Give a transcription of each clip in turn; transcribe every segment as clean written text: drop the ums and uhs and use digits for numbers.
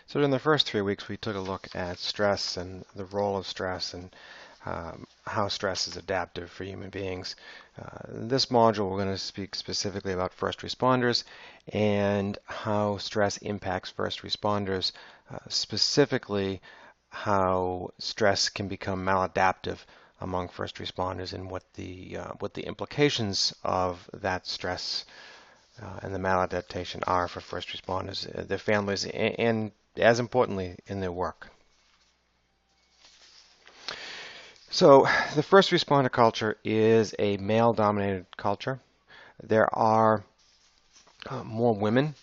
So in the first 3 weeks, we took a look at stress and the role of stress and how stress is adaptive for human beings. This module, we're going to speak specifically about first responders and how stress impacts first responders, specifically how stress can become maladaptive among first responders and what the implications of that stress and the maladaptation are for first responders, their families, and as importantly, in their work. So the first responder culture is a male-dominated culture. There are more women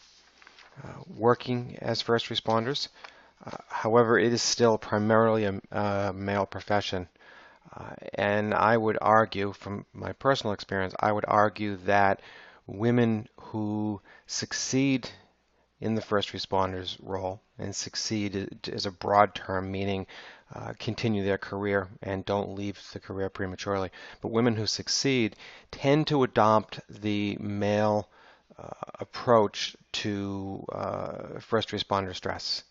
working as first responders. However, it is still primarily a male profession. And I would argue, from my personal experience, I would argue that women who succeed in the first responders role, and succeed is a broad term meaning continue their career and don't leave the career prematurely. But women who succeed tend to adopt the male approach to first responder stress,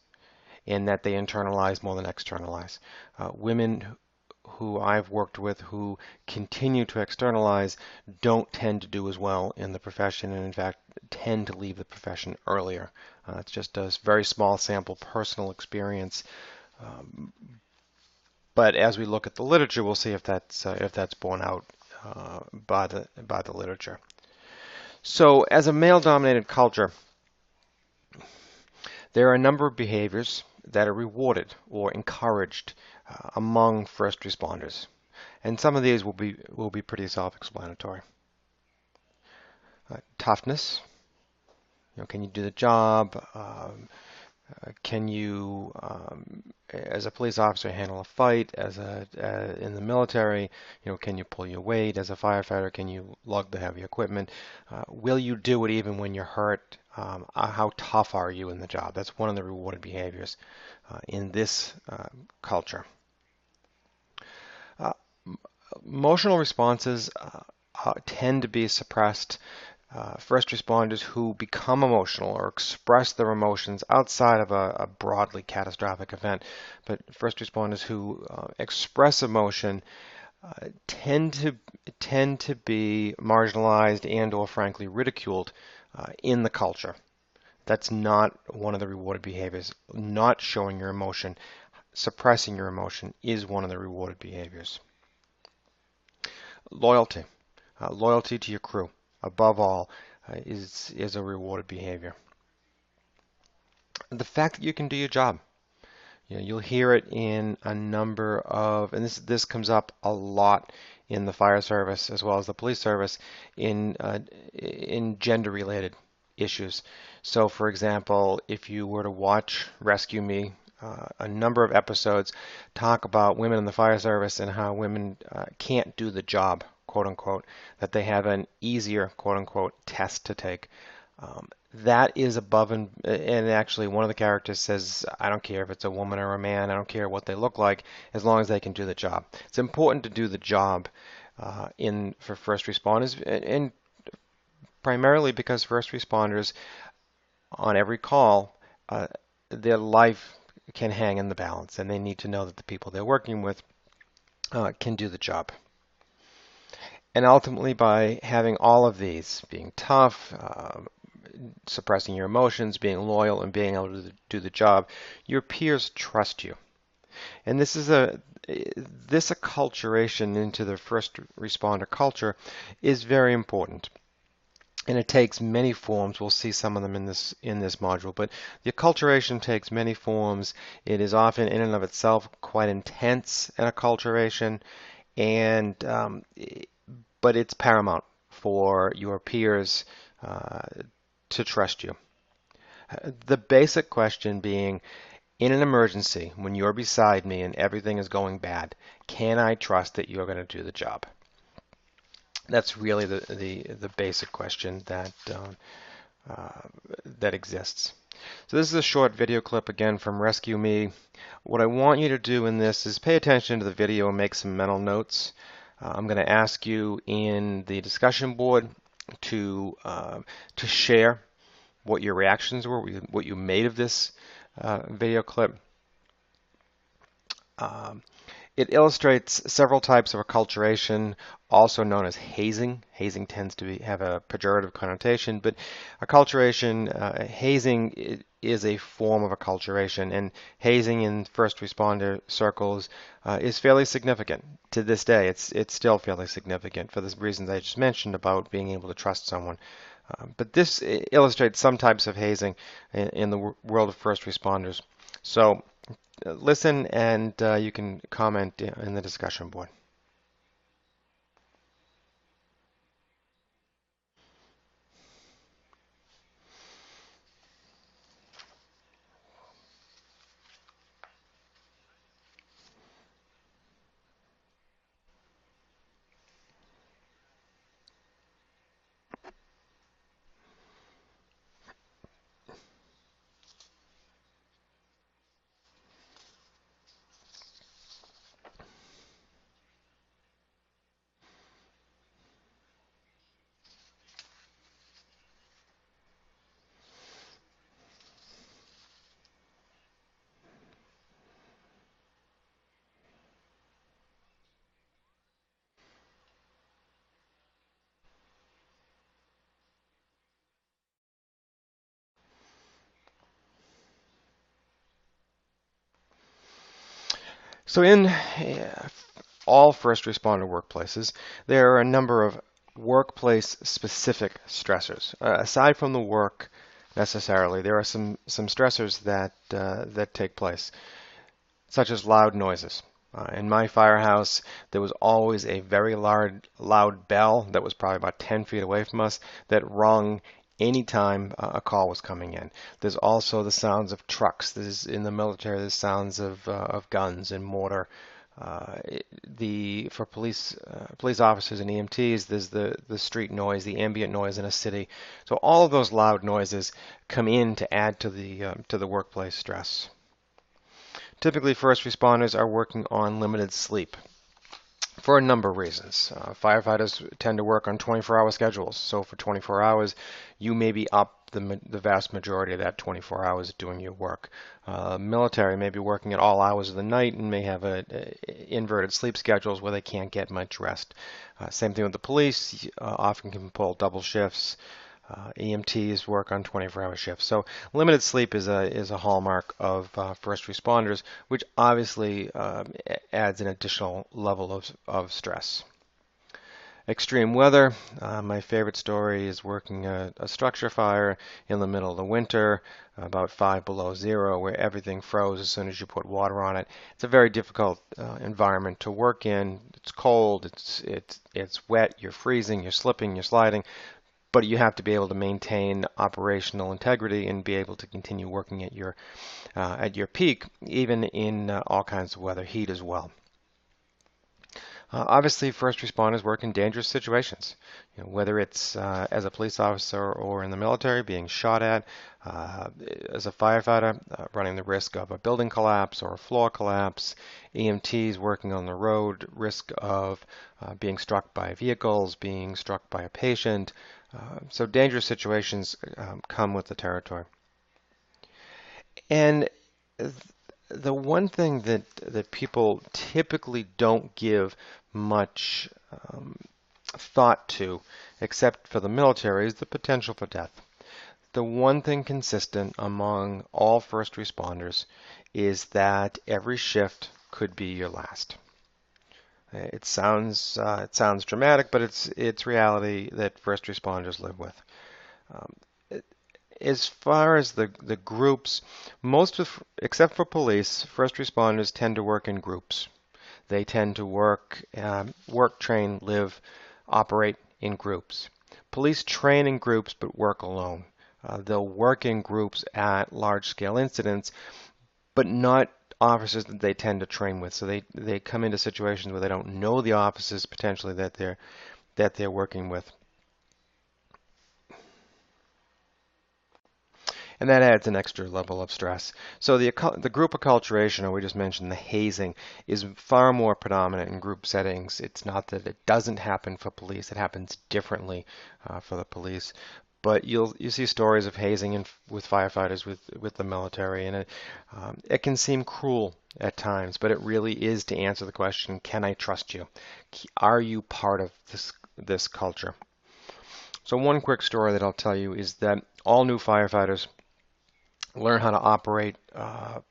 in that they internalize more than externalize. Women who I've worked with who continue to externalize don't tend to do as well in the profession, and in fact tend to leave the profession earlier. It's just a very small sample personal experience, but as we look at the literature, we'll see if that's borne out by the literature. So, as a male-dominated culture, there are a number of behaviors that are rewarded or encouraged among first responders, and some of these will be pretty self-explanatory. Toughness. Can you do the job? Can you, as a police officer, handle a fight? In the military, can you pull your weight? As a firefighter, can you lug the heavy equipment? Will you do it even when you're hurt? How tough are you in the job? That's one of the rewarded behaviors in this culture. Emotional responses tend to be suppressed. First responders who become emotional or express their emotions outside of a broadly catastrophic event, but first responders who express emotion tend to be marginalized and or frankly ridiculed in the culture. That's not one of the rewarded behaviors. Not showing your emotion, suppressing your emotion is one of the rewarded behaviors. Loyalty. Loyalty to your crew, above all, is a rewarded behavior. The fact that you can do your job. You'll hear it in a number of, and this comes up a lot in the fire service as well as the police service in gender-related issues. So, for example, if you were to watch Rescue Me, a number of episodes talk about women in the fire service and how women can't do the job, quote unquote, that they have an easier, quote unquote, test to take. That is above and actually one of the characters says, I don't care if it's a woman or a man, I don't care what they look like, as long as they can do the job. It's important to do the job for first responders, and primarily because first responders on every call, their life can hang in the balance, and they need to know that the people they're working with can do the job. And ultimately, by having all of these, being tough, suppressing your emotions, being loyal, and being able to do the job, your peers trust you. And this acculturation into the first responder culture is very important. And it takes many forms. We'll see some of them in this module. But the acculturation takes many forms. It is often in and of itself quite intense, an acculturation, and but it's paramount for your peers to trust you. The basic question being, in an emergency, when you're beside me and everything is going bad, can I trust that you're going to do the job? That's really the basic question that exists. So this is a short video clip again from Rescue Me. What I want you to do in this is pay attention to the video and make some mental notes. I'm going to ask you in the discussion board to share what your reactions were, what you made of this video clip. Um, It illustrates several types of acculturation, also known as hazing. Hazing tends to have a pejorative connotation, but acculturation, hazing is a form of acculturation, and hazing in first responder circles is fairly significant to this day. It's still fairly significant for the reasons I just mentioned about being able to trust someone. But this illustrates some types of hazing in the world of first responders. So listen and you can comment in the discussion board. So in all first responder workplaces, there are a number of workplace specific stressors. Aside from the work necessarily, there are some stressors that take place, such as loud noises. In my firehouse, there was always a very loud bell that was probably about 10 feet away from us that rung anytime a call was coming in. There's also the sounds of trucks. In the military, there's sounds of guns and mortar. For police officers and EMTs, there's the street noise, the ambient noise in a city. So all of those loud noises come in to add to the workplace stress. Typically, first responders are working on limited sleep for a number of reasons. Firefighters tend to work on 24-hour schedules, so for 24 hours, you may be up the vast majority of that 24 hours doing your work. Military may be working at all hours of the night and may have inverted sleep schedules where they can't get much rest. Same thing with the police, often can pull double shifts. EMTs work on 24-hour shifts. So limited sleep is a hallmark of first responders, which obviously adds an additional level of stress. Extreme weather. My favorite story is working a structure fire in the middle of the winter, about 5 below zero, where everything froze as soon as you put water on it. It's a very difficult environment to work in. It's cold, it's wet, you're freezing, you're slipping, you're sliding, but you have to be able to maintain operational integrity and be able to continue working at your peak, even in all kinds of weather, heat as well. Obviously, first responders work in dangerous situations. Whether it's as a police officer or in the military, being shot at, as a firefighter, running the risk of a building collapse or a floor collapse, EMTs working on the road, risk of being struck by vehicles, being struck by a patient. So dangerous situations come with the territory. And the one thing that people typically don't give much thought to, except for the military, is the potential for death. The one thing consistent among all first responders is that every shift could be your last. It sounds dramatic, but it's reality that first responders live with. Um, as far as the groups, except for police, first responders tend to work in groups. They tend to work, train, live, operate in groups. Police train in groups but work alone. They'll work in groups at large-scale incidents, but not officers that they tend to train with. So they come into situations where they don't know the officers potentially that they're working with. And that adds an extra level of stress. So the group acculturation, or we just mentioned the hazing, is far more predominant in group settings. It's not that it doesn't happen for police, it happens differently for the police. but you see stories of hazing with firefighters with the military, and it can seem cruel at times, but it really is to answer the question, can I trust you? Are you part of this culture? So one quick story that I'll tell you is that all new firefighters learn how to operate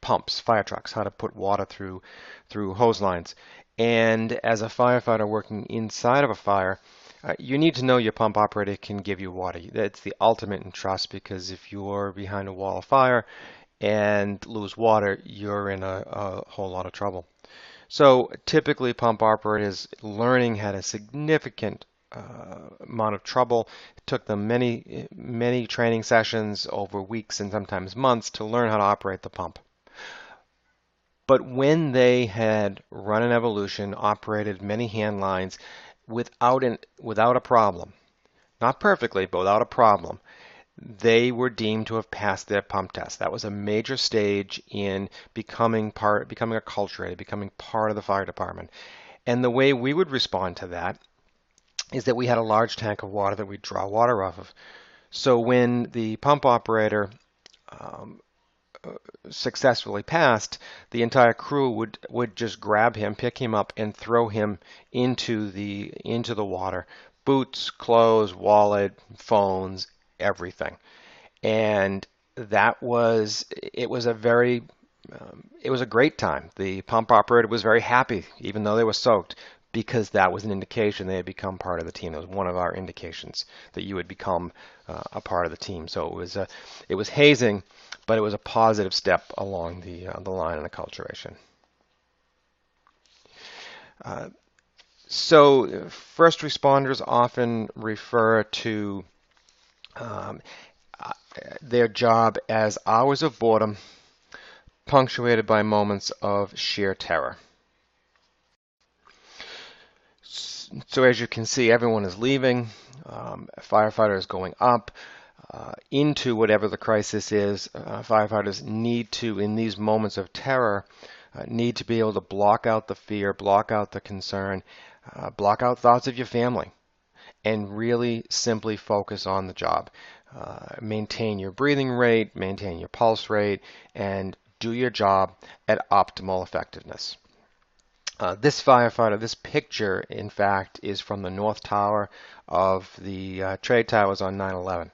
pumps, fire trucks, how to put water through hose lines. And as a firefighter working inside of a fire, you need to know your pump operator can give you water. That's the ultimate in trust, because if you're behind a wall of fire and lose water, you're in a whole lot of trouble. So typically, pump operators learning had a significant amount of trouble. It took them many training sessions over weeks and sometimes months to learn how to operate the pump. But when they had run an evolution, operated many hand lines without a problem, not perfectly, but without a problem, they were deemed to have passed their pump test. That was a major stage in becoming a acculturated, becoming part of the fire department. And the way we would respond to that is that we had a large tank of water that we'd draw water off of. So when the pump operator successfully passed, the entire crew would just grab him, pick him up, and throw him into the water. Boots, clothes, wallet, phones, everything. And it was a great time. The pump operator was very happy, even though they were soaked, because that was an indication they had become part of the team. It was one of our indications that you would become a part of the team. So it was hazing, but it was a positive step along the line of acculturation. So first responders often refer to their job as hours of boredom, punctuated by moments of sheer terror. So as you can see, everyone is leaving. A firefighter is going up into whatever the crisis is. Firefighters need to, in these moments of terror, need to be able to block out the fear, block out the concern, block out thoughts of your family, and really simply focus on the job. Maintain your breathing rate, maintain your pulse rate, and do your job at optimal effectiveness. This firefighter, this picture, in fact, is from the North Tower of the trade towers on 9/11.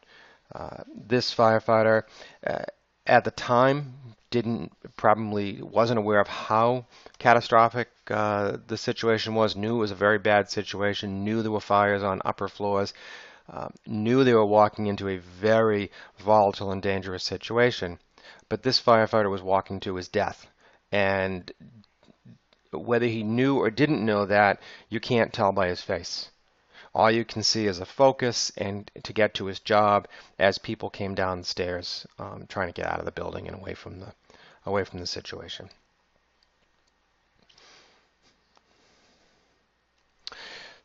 This firefighter, at the time, probably wasn't aware of how catastrophic the situation was, knew it was a very bad situation, knew there were fires on upper floors, knew they were walking into a very volatile and dangerous situation. But this firefighter was walking to his death. And whether he knew or didn't know that, you can't tell by his face. All you can see is a focus and to get to his job as people came down the stairs trying to get out of the building and away from the situation.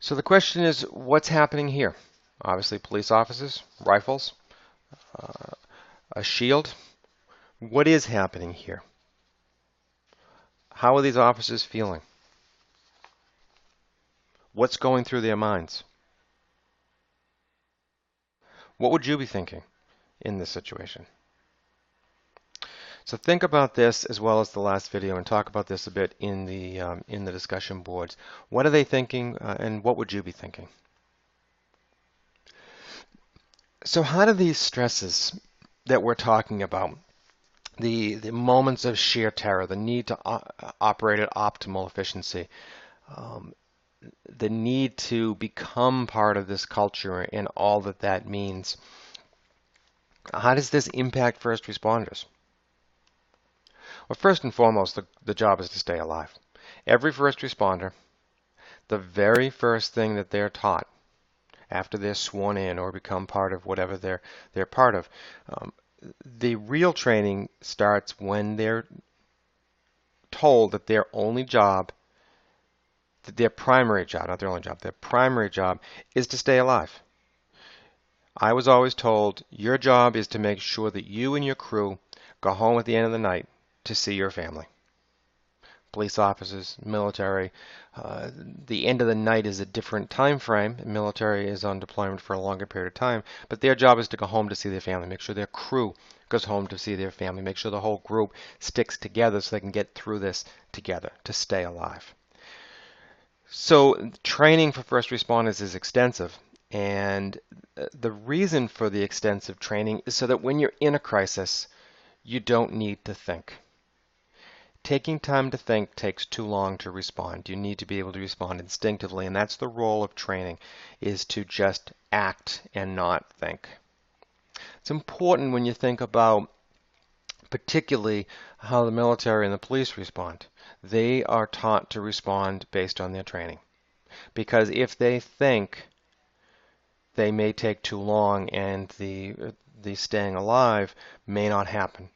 So the question is, what's happening here? Obviously, police officers, rifles, a shield. What is happening here? How are these officers feeling? What's going through their minds? What would you be thinking in this situation? So think about this as well as the last video, and talk about this a bit in the discussion boards. What are they thinking, and what would you be thinking? So how do these stresses that we're talking about, the moments of sheer terror, the need to operate at optimal efficiency, the need to become part of this culture and all that that means, how does this impact first responders? Well, first and foremost, the job is to stay alive. Every first responder, the very first thing that they're taught after they're sworn in or become part of whatever they're part of, the real training starts when they're told that their only job, that their primary job, not their only job, their primary job is to stay alive. I was always told, your job is to make sure that you and your crew go home at the end of the night to see your family. police officers, military. The end of the night is a different time frame. Military is on deployment for a longer period of time, but their job is to go home to see their family, make sure their crew goes home to see their family, make sure the whole group sticks together so they can get through this together to stay alive. So training for first responders is extensive, and the reason for the extensive training is so that when you're in a crisis, you don't need to think. Taking time to think takes too long to respond. You need to be able to respond instinctively, and that's the role of training, is to just act and not think. It's important when you think about particularly how the military and the police respond. They are taught to respond based on their training. Because if they think, they may take too long and the staying alive may not happen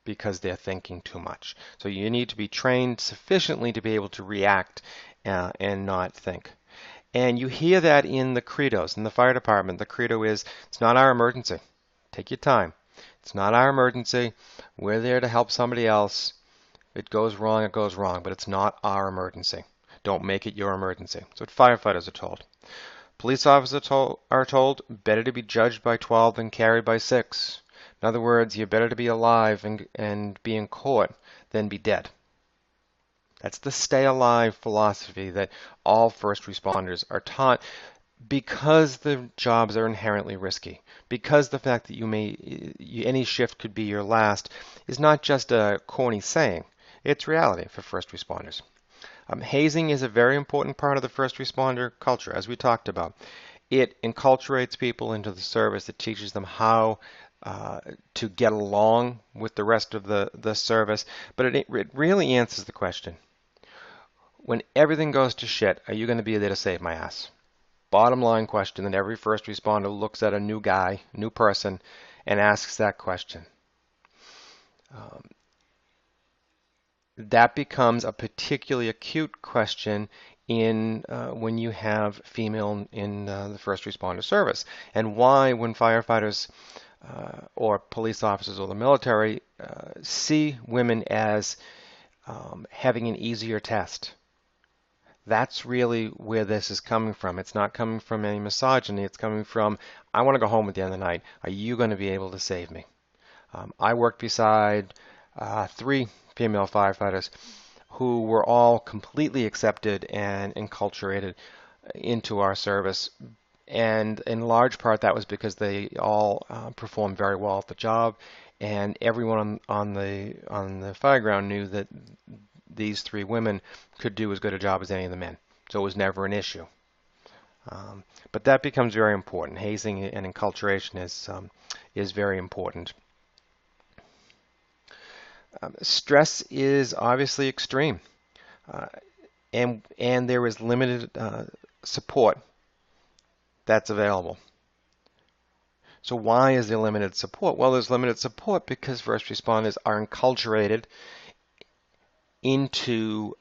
because they're thinking too much. So you need to be trained sufficiently to be able to react and not think. And you hear that in the credos. In the fire department, the credo is, it's not our emergency. Take your time. It's not our emergency. We're there to help somebody else. If it goes wrong, it goes wrong, but it's not our emergency. Don't make it your emergency. That's what firefighters are told. Police officers are told, better to be judged by 12 than carried by 6. In other words, you're better to be alive and be in court than be dead. That's the stay alive philosophy that all first responders are taught, because the jobs are inherently risky. Because the fact that any shift could be your last is not just a corny saying. It's reality for first responders. Hazing is a very important part of the first responder culture, as we talked about. It enculturates people into the service. It teaches them how to get along with the rest of the service. But it really answers the question. When everything goes to shit, are you going to be there to save my ass? Bottom line question that every first responder looks at a new guy, new person, and asks that question. That becomes a particularly acute question when you have female in the first responder service. And why, when firefighters or police officers or the military see women as having an easier test. That's really where this is coming from. It's not coming from any misogyny. It's coming from, I want to go home at the end of the night. Are you going to be able to save me? I worked beside 3 female firefighters who were all completely accepted and enculturated into our service. And in large part, that was because they all performed very well at the job, and everyone on the fireground knew that these 3 women could do as good a job as any of the men. So it was never an issue. But that becomes very important. Hazing and enculturation is very important. Stress is obviously extreme, and there is limited support that's available. So why is there limited support? Well, there's limited support because first responders are enculturated into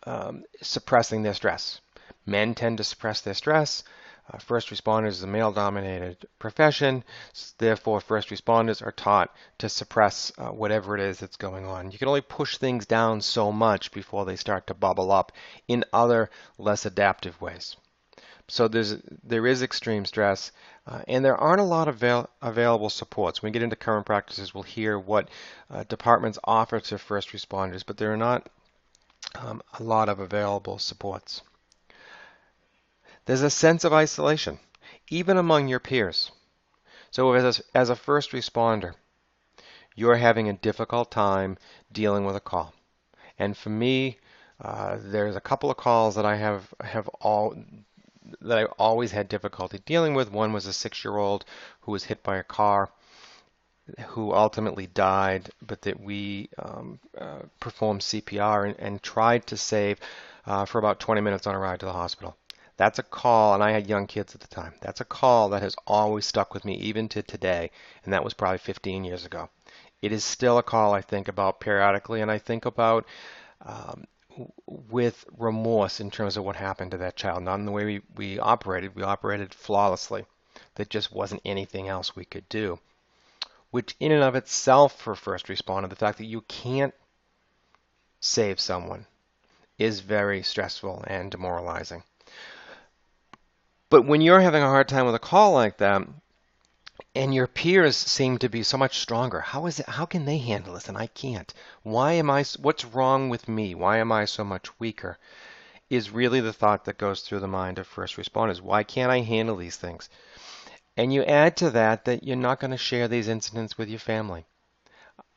suppressing their stress. Men tend to suppress their stress. First responders is a male-dominated profession. Therefore, first responders are taught to suppress whatever it is that's going on. You can only push things down so much before they start to bubble up in other less adaptive ways. So there is extreme stress, and there aren't a lot of available supports. When we get into current practices, we'll hear what departments offer to first responders, but there are not a lot of available supports. There's a sense of isolation, even among your peers. So as a first responder, you're having a difficult time dealing with a call. And for me, there's a couple of calls that I always had difficulty dealing with. One was a 6-year-old who was hit by a car, who ultimately died, but that we performed CPR and tried to save for about 20 minutes on a ride to the hospital. That's a call, and I had young kids at the time. That's a call that has always stuck with me, even to today, and that was probably 15 years ago. It is still a call I think about periodically, and I think about with remorse in terms of what happened to that child. Not in the way we operated. We operated flawlessly. There just wasn't anything else we could do. Which in and of itself, for first responder, the fact that you can't save someone is very stressful and demoralizing. But when you're having a hard time with a call like that, and your peers seem to be so much stronger, how is it, how can they handle this and I can't? What's wrong with me? Why am I so much weaker? Is really the thought that goes through the mind of first responders. Why can't I handle these things? And you add to that that you're not going to share these incidents with your family.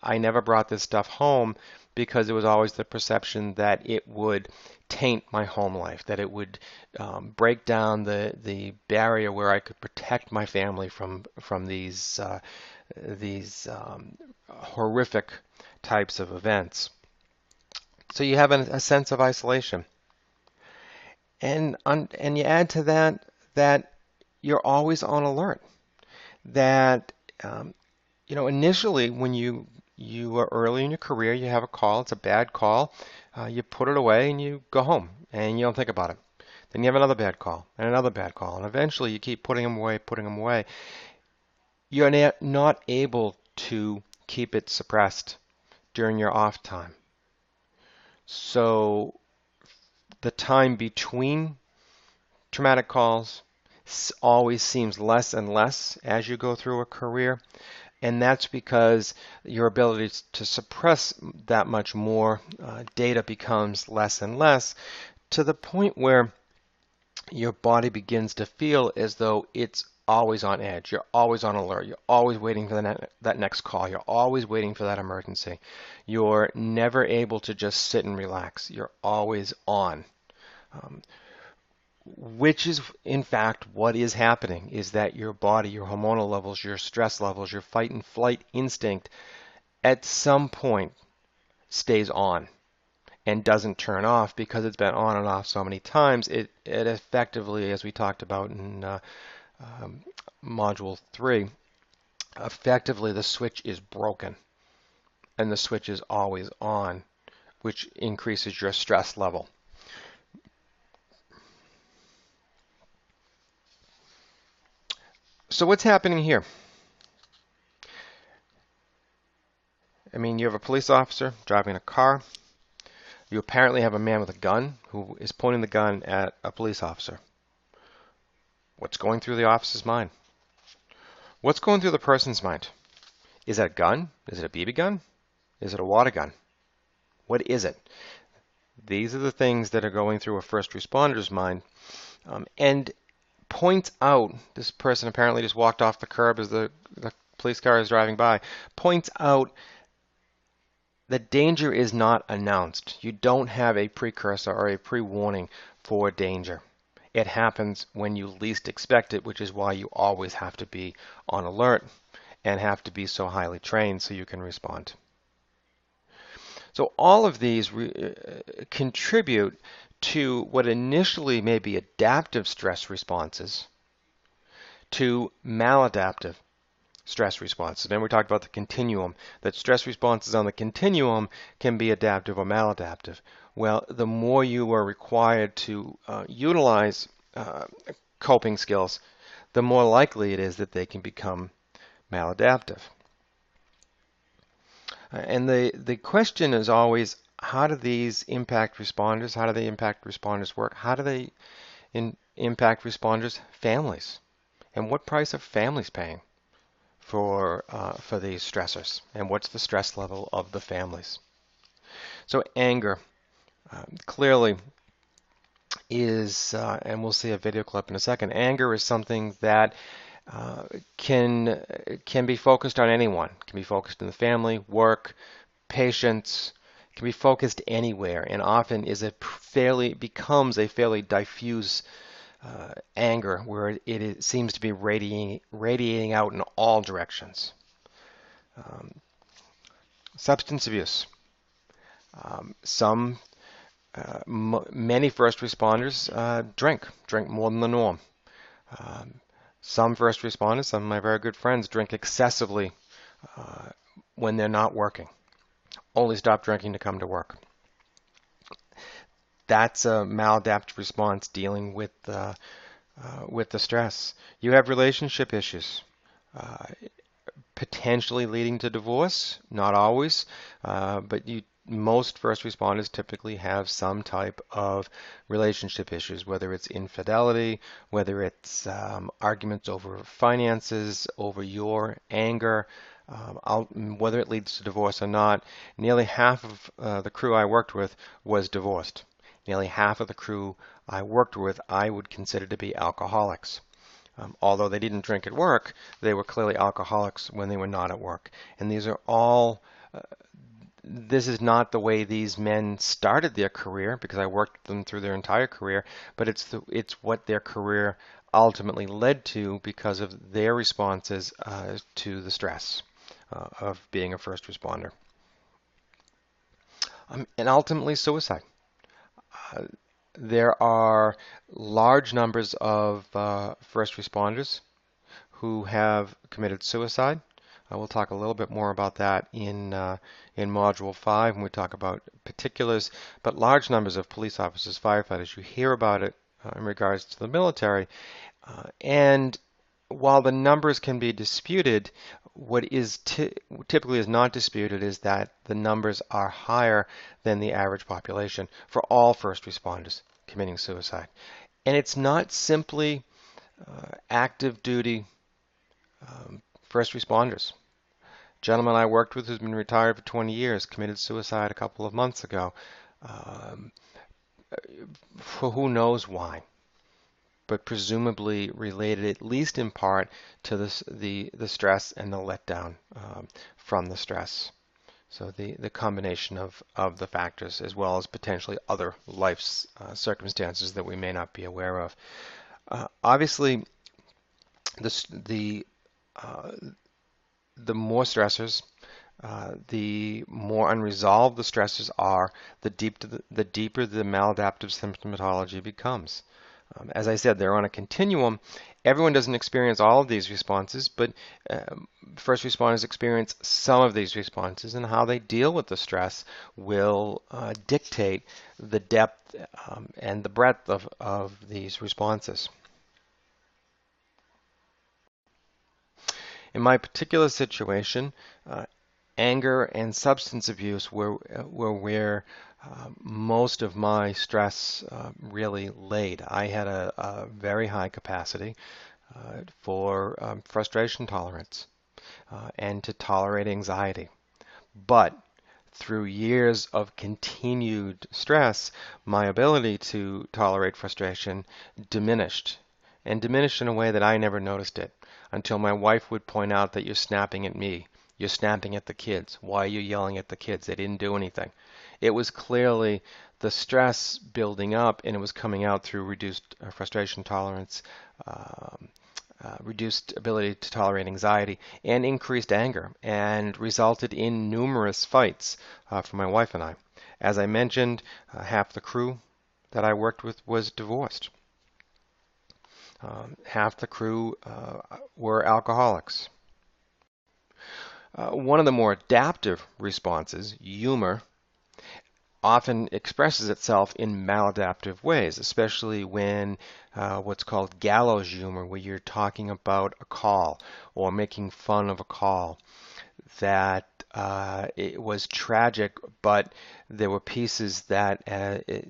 I never brought this stuff home because there was always the perception that it would taint my home life, that it would break down the barrier where I could protect my family from these horrific types of events. So you have a sense of isolation, and you add to that that you're always on alert. That initially when you are early in your career, you have a call, it's a bad call, you put it away and you go home and you don't think about it. Then you have another bad call and another bad call, and eventually you keep putting them away, putting them away. You're not able to keep it suppressed during your off time. So the time between traumatic calls always seems less and less as you go through a career. And that's because your ability to suppress that much more data becomes less and less, to the point where your body begins to feel as though it's always on edge. You're always on alert. You're always waiting for that next call. You're always waiting for that emergency. You're never able to just sit and relax. You're always on. Which is, in fact, what is happening, is that your body, your hormonal levels, your stress levels, your fight and flight instinct, at some point stays on and doesn't turn off because it's been on and off so many times. It effectively, as we talked about in Module 3, effectively the switch is broken and the switch is always on, which increases your stress level. So what's happening here? I mean, you have a police officer driving a car. You apparently have a man with a gun who is pointing the gun at a police officer. What's going through the officer's mind? What's going through the person's mind? Is it a gun? Is it a BB gun? Is it a water gun? What is it? These are the things that are going through a first responder's mind. And points out, this person apparently just walked off the curb as the police car is driving by, points out that danger is not announced. You don't have a precursor or a pre-warning for danger. It happens when you least expect it, which is why you always have to be on alert and have to be so highly trained so you can respond. So all of these contribute to what initially may be adaptive stress responses to maladaptive stress responses. Then we talked about the continuum, that stress responses on the continuum can be adaptive or maladaptive. Well, the more you are required to utilize coping skills, the more likely it is that they can become maladaptive. And the question is always, how do these impact responders, how do they impact responders' work? How do they impact responders' families? And what price are families paying for these stressors? And what's the stress level of the families? So anger clearly is, and we'll see a video clip in a second, anger is something that can be focused on anyone. It can be focused in the family, work, patients. It can be focused anywhere, and often becomes a fairly diffuse anger where it seems to be radiating out in all directions. Substance abuse. Many first responders drink more than the norm. Some first responders, some of my very good friends, drink excessively when they're not working. Only stop drinking to come to work. That's a maladaptive response dealing with the stress. You have relationship issues. potentially leading to divorce, not always, but most first responders typically have some type of relationship issues, whether it's infidelity, whether it's arguments over finances, over your anger, whether it leads to divorce or not. Nearly half of the crew I worked with was divorced. Nearly half of the crew I worked with I would consider to be alcoholics. Although they didn't drink at work, they were clearly alcoholics when they were not at work. And these are all, this is not the way these men started their career, because I worked them through their entire career, but it's what their career ultimately led to because of their responses to the stress of being a first responder. And ultimately suicide. There are large numbers of first responders who have committed suicide. We'll talk a little bit more about that in Module 5 when we talk about particulars, but large numbers of police officers, firefighters, you hear about it in regards to the military. And while the numbers can be disputed, what is typically is not disputed is that the numbers are higher than the average population for all first responders committing suicide. And it's not simply active duty first responders. A gentleman I worked with who's been retired for 20 years committed suicide a couple of months ago. For who knows why, but presumably related at least in part to the stress and the letdown from the stress. So the combination of the factors, as well as potentially other life circumstances that we may not be aware of. Obviously, the more stressors, the more unresolved the stresses are, the deeper the maladaptive symptomatology becomes. As I said, they're on a continuum. Everyone doesn't experience all of these responses, but first responders experience some of these responses, and how they deal with the stress will dictate the depth and the breadth of these responses. In my particular situation, anger and substance abuse were where most of my stress really laid. I had a very high capacity for frustration tolerance and to tolerate anxiety. But through years of continued stress, my ability to tolerate frustration diminished, and diminished in a way that I never noticed it until my wife would point out that you're snapping at me. You're snapping at the kids. Why are you yelling at the kids? They didn't do anything. It was clearly the stress building up, and it was coming out through reduced frustration tolerance, reduced ability to tolerate anxiety, and increased anger, and resulted in numerous fights for my wife and I. As I mentioned, half the crew that I worked with was divorced. Half the crew were alcoholics. One of the more adaptive responses, humor, often expresses itself in maladaptive ways, especially when what's called gallows humor, where you're talking about a call or making fun of a call, that it was tragic, but there were pieces that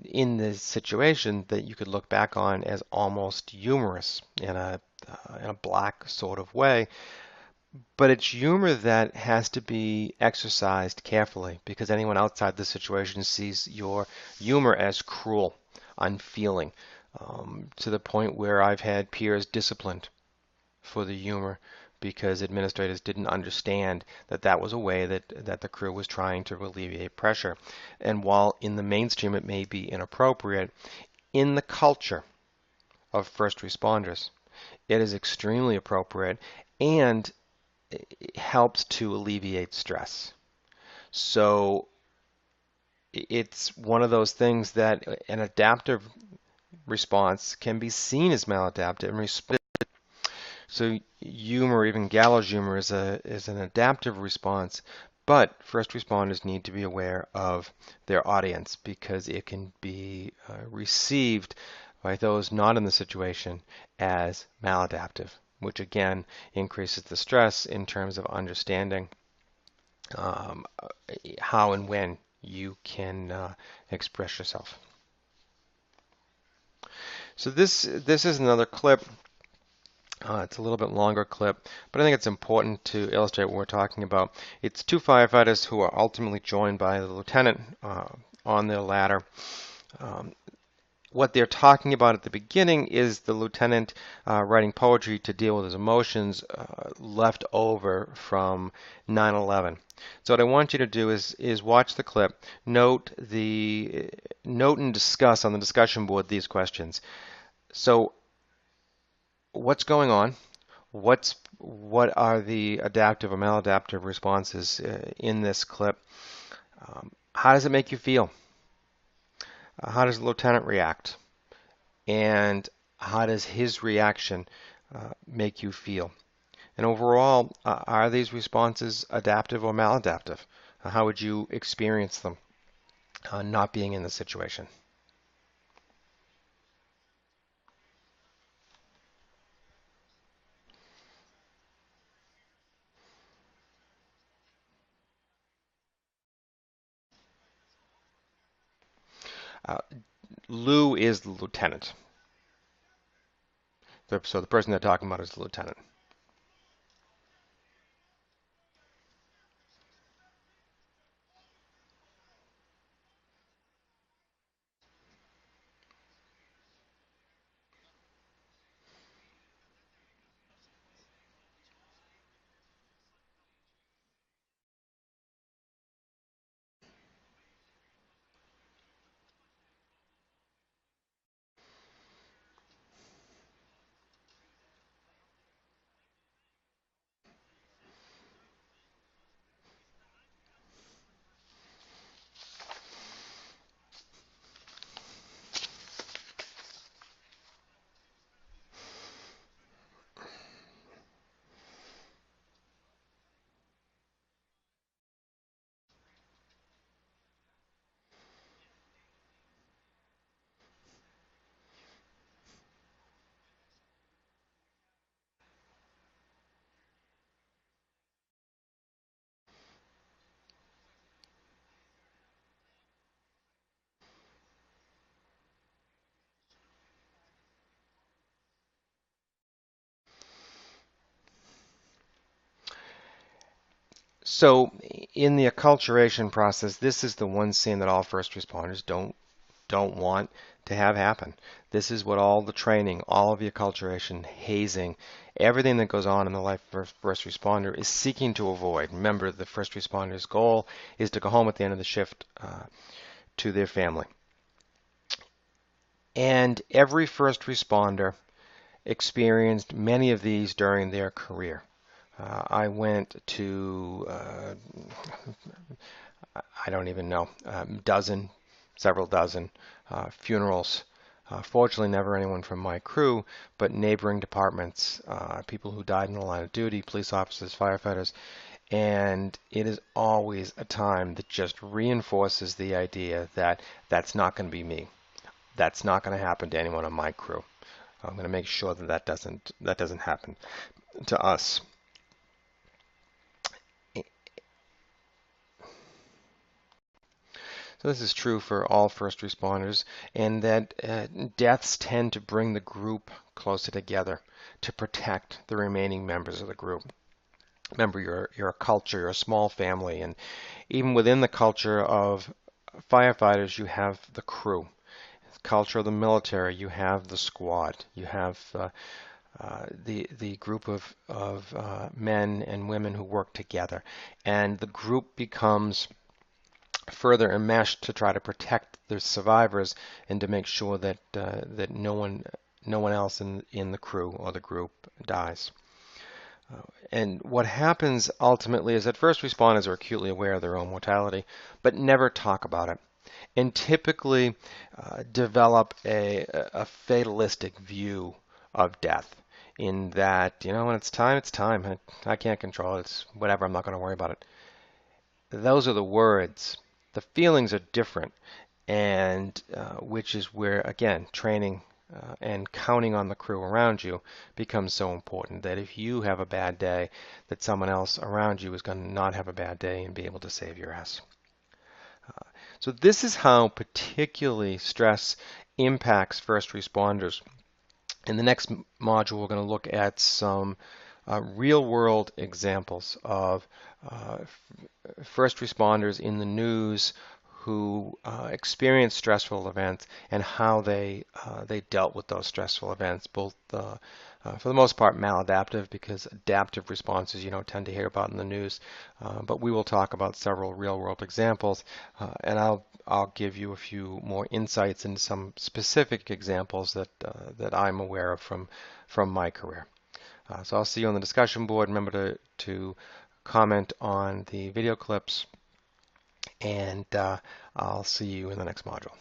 in the situation that you could look back on as almost humorous in a black sort of way. But it's humor that has to be exercised carefully, because anyone outside the situation sees your humor as cruel, unfeeling, to the point where I've had peers disciplined for the humor because administrators didn't understand that that was a way that the crew was trying to alleviate pressure. And while in the mainstream it may be inappropriate, in the culture of first responders, it is extremely appropriate, and it helps to alleviate stress. So it's one of those things that an adaptive response can be seen as maladaptive and so humor, even gallows humor, is an adaptive response, but first responders need to be aware of their audience, because it can be received by those not in the situation as maladaptive. which again increases the stress in terms of understanding um, how and when you can express yourself. So this is another clip. It's a little bit longer clip, but I think it's important to illustrate what we're talking about. It's two firefighters who are ultimately joined by the lieutenant on their ladder. Um, what they're talking about at the beginning is the lieutenant writing poetry to deal with his emotions left over from 9/11. So what I want you to do is watch the clip, note and discuss on the discussion board these questions. So what's going on? What are the adaptive or maladaptive responses in this clip? How does it make you feel? How does the lieutenant react? And how does his reaction make you feel? And overall, are these responses adaptive or maladaptive? How would you experience them not being in the situation? Uh, Lou is the lieutenant. So the person they're talking about is the lieutenant. So in the acculturation process, this is the one scene that all first responders don't want to have happen. This is what all the training, all of the acculturation, hazing, everything that goes on in the life of a first responder is seeking to avoid. Remember, the first responder's goal is to go home at the end of the shift to their family. And every first responder experienced many of these during their career. I went to, I don't even know, several dozen funerals. Fortunately, never anyone from my crew, but neighboring departments, people who died in the line of duty, police officers, firefighters, and it is always a time that just reinforces the idea that that's not going to be me. That's not going to happen to anyone on my crew. I'm going to make sure that that doesn't happen to us. So this is true for all first responders, and that deaths tend to bring the group closer together to protect the remaining members of the group. Remember, you're a culture, you're a small family, and even within the culture of firefighters, you have the crew. Culture of the military, you have the squad, you have the group of men and women who work together, and the group becomes further enmeshed to try to protect the survivors and to make sure that that no one else in the crew or the group dies. And what happens ultimately is that first responders are acutely aware of their own mortality, but never talk about it, and typically develop a fatalistic view of death. In that, when it's time, it's time. I can't control it. It's whatever. I'm not going to worry about it. Those are the words. The feelings are different, and which is where, again, training and counting on the crew around you becomes so important, that if you have a bad day, that someone else around you is going to not have a bad day and be able to save your ass. So this is how particularly stress impacts first responders. In the next module, we're going to look at some real-world examples of first responders in the news who experienced stressful events and how they dealt with those stressful events, both for the most part maladaptive, because adaptive responses you don't tend to hear about in the news. But we will talk about several real-world examples, and I'll give you a few more insights into some specific examples that I'm aware of from my career. So I'll see you on the discussion board. Remember to comment on the video clips, and I'll see you in the next module.